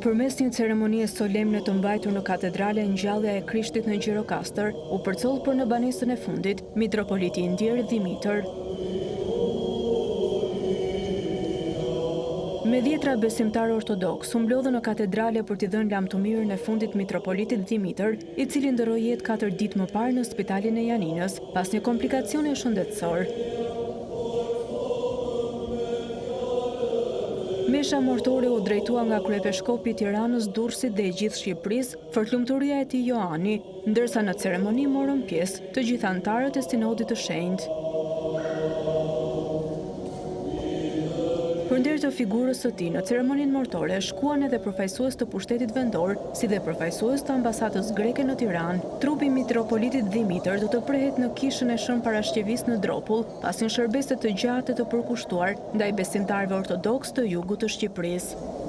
Përmes një ceremonie solemne të mbajtur në katedrale, ngjallja e Krishtit në Gjirokastër u përcoll për në banesën e fundit mitropoliti Indjer Dimitër. Me dhjetra besimtarë ortodoks u mblodhën në katedrale për t'i dhënë lamtumirën e fundit mitropolitit Dimitër, i cili ndërroi jetë 4 ditë më parë në spitalin e Janinës pas një komplikacioni shëndetësor. Mesha mortore u drejtua nga kryepeshkopi i Tiranës, Durrësit dhe i gjithë Shqipërisë, fërkllumturia e tij Johani, ndërsa në ceremoni morën pjesë të gjithë anëtarët e Sinodit të Shenjtë. Përndër të figurës së tij në ceremoninë mortore shkuan edhe përfaqësues të pushtetit vendor, si dhe përfaqësues të ambasadës greke në Tiranë. Trupi mitropolitit Dimitër do të prehet në kishën e Shën Parashqevis në Dropull, pas një shërbese të gjatë të përkushtuar ndaj besimtarëve ortodoks të jugut të Shqipërisë.